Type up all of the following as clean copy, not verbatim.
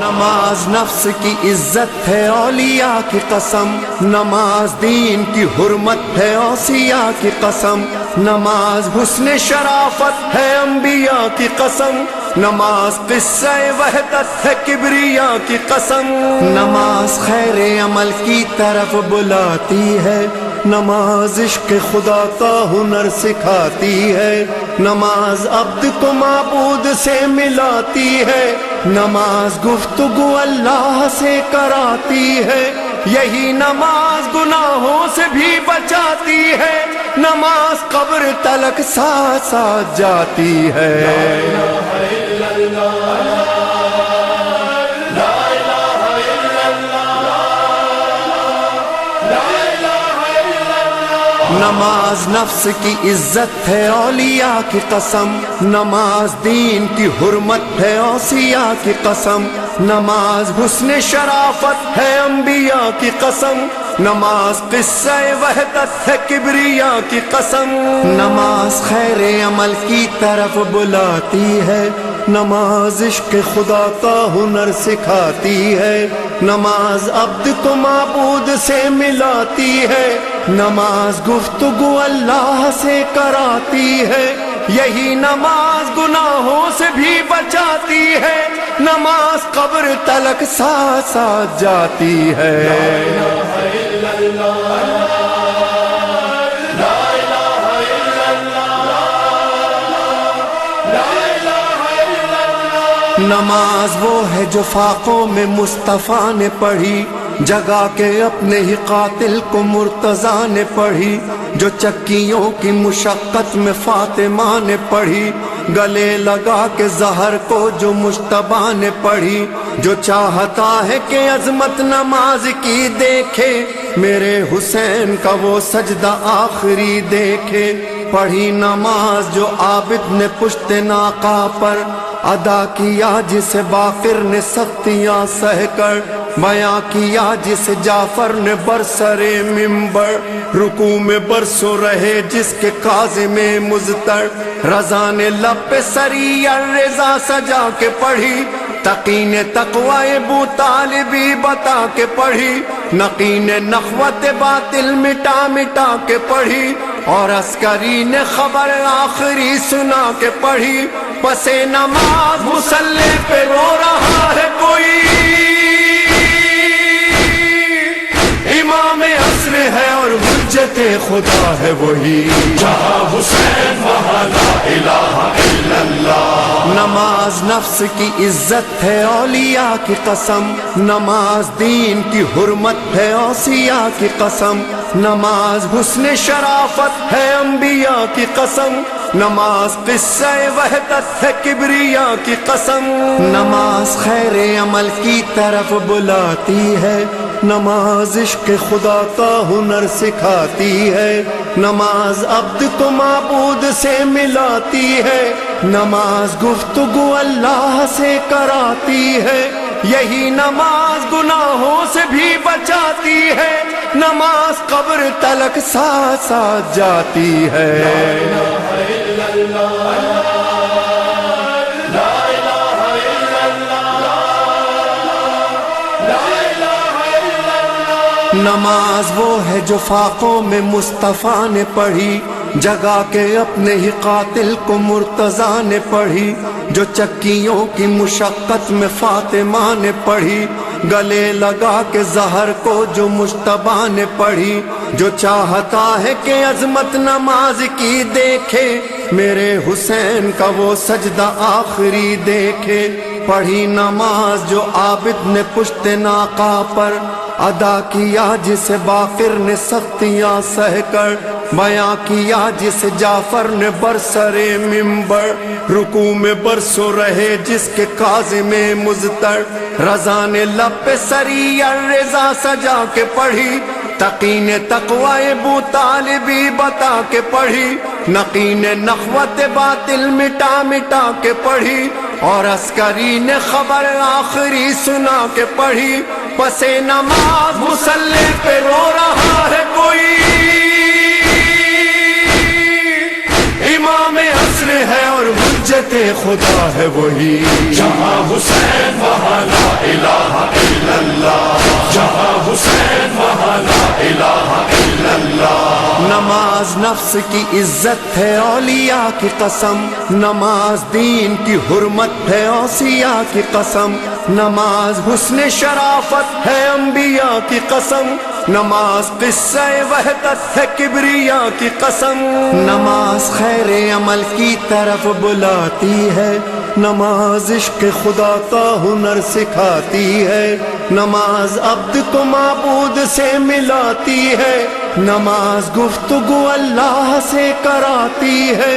نماز نفس کی عزت ہے اولیاء کی قسم، نماز دین کی حرمت ہے اوصیاء کی قسم، نماز حسن شرافت ہے انبیاء کی قسم، نماز قصہ وحدت ہے کبریاء کی قسم، نماز خیر عمل کی طرف بلاتی ہے، نماز عشق خدا کا ہنر سکھاتی ہے، نماز عبد کو معبود سے ملاتی ہے، نماز گفتگو اللہ سے کراتی ہے، یہی نماز گناہوں سے بھی بچاتی ہے، نماز قبر تلک ساتھ ساتھ جاتی ہے۔ نماز نفس کی عزت ہے اولیاء کی قسم، نماز دین کی حرمت ہے اوصیاء کی قسم، نماز حسن شرافت ہے انبیاء کی قسم، نماز قصہ وحدت ہے کبریاء کی قسم، نماز خیر عمل کی طرف بلاتی ہے، نماز عشق خدا کا ہنر سکھاتی ہے، نماز عبد کو معبود سے ملاتی ہے، نماز گفتگو اللہ سے کراتی ہے، یہی نماز گناہوں سے بھی بچاتی ہے، نماز قبر تلک ساتھ ساتھ جاتی ہے۔ نماز وہ ہے جو فاقوں میں مصطفیٰ نے پڑھی، جگا کے اپنے ہی قاتل کو مرتضیٰ نے پڑھی، جو چکیوں کی مشقت میں فاطمہ نے پڑھی، گلے لگا کے زہر کو جو مجتبیٰ نے پڑھی، جو چاہتا ہے کہ عظمت نماز کی دیکھے، میرے حسین کا وہ سجدہ آخری دیکھے، پڑھی نماز جو عابد نے پشت ناقہ پر ادا کیا، جسے باقر نے سختیاں سہ کر بیاں کیا، جس جعفر نے برسر منبر رکوع میں برسوں رہے، جس کے کاظم مضطر رضا نے لب پہ سری الرضا سجا کے پڑھی، تقی نے تقوی ابو طالبی بتا کے پڑھی، نقی نے نخوت باطل مٹا مٹا کے پڑھی، اور عسکری نے خبر آخری سنا کے پڑھی، پس نماز مصلی پہ رو رہا ہے کوئی، امام عصر ہے اور حجت خدا ہے وہی، جہاں حسین وہاں لا الہ الا اللہ۔ نماز نفس کی عزت ہے اولیاء کی قسم، نماز دین کی حرمت ہے اوصیاء کی قسم، نماز حسن شرافت ہے انبیاء کی قسم، نماز قصہ وحدت ہے کبریاء کی قسم، نماز خیر عمل کی طرف بلاتی ہے، نماز عشق خدا کا ہنر سکھاتی ہے، نماز عبد کو معبود سے ملاتی ہے، نماز گفتگو اللہ سے کراتی ہے، یہی نماز گناہوں سے بھی بچاتی ہے، نماز قبر تلک ساتھ ساتھ جاتی ہے۔ نماز وہ ہے جو فاقوں میں مصطفیٰ نے پڑھی، جگا کے اپنے ہی قاتل کو مرتضیٰ نے پڑھی، جو چکیوں کی مشقت میں فاطمہ نے پڑھی، گلے لگا کے زہر کو جو مجتبیٰ نے پڑھی، جو چاہتا ہے کہ عظمت نماز کی دیکھے، میرے حسین کا وہ سجدہ آخری دیکھے، پڑھی نماز جو عابد نے پشت ناقہ پر ادا کیا، جسے باقر نے سختیاں سہ کر بیاں کیا، جس جعفر نے برسر منبر رکوع میں برسوں رہے، جس کے کاظم مضطر رضا نے لب پہ سری الرضا سجا کے پڑھی، تقی نے تقوی ابو طالبی بتا کے پڑھی، نقی نے نخوت باطل مٹا مٹا کے پڑھی، اور عسکری نے خبر آخری سنا کے پڑھی، پس نماز مصلی پہ رو رہا ہے کوئی، امام عصر ہے اور حجت خدا ہے وہی، جہاں حسین وہاں لا الہ نفس کی عزت ہے اولیاء کی قسم، نماز دین کی حرمت ہے اوصیاء کی قسم، نماز حسن شرافت ہے انبیاء کی قسم، نماز قصہ وحدت ہے کبریاء کی قسم، نماز خیر عمل کی طرف بلاتی ہے، نماز عشق خدا کا ہنر سکھاتی ہے، نماز عبد کو معبود سے ملاتی ہے، نماز گفتگو اللہ سے کراتی ہے،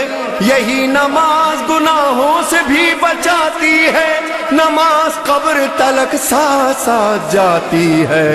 یہی نماز گناہوں سے بھی بچاتی ہے، نماز قبر تلک ساتھ ساتھ جاتی ہے۔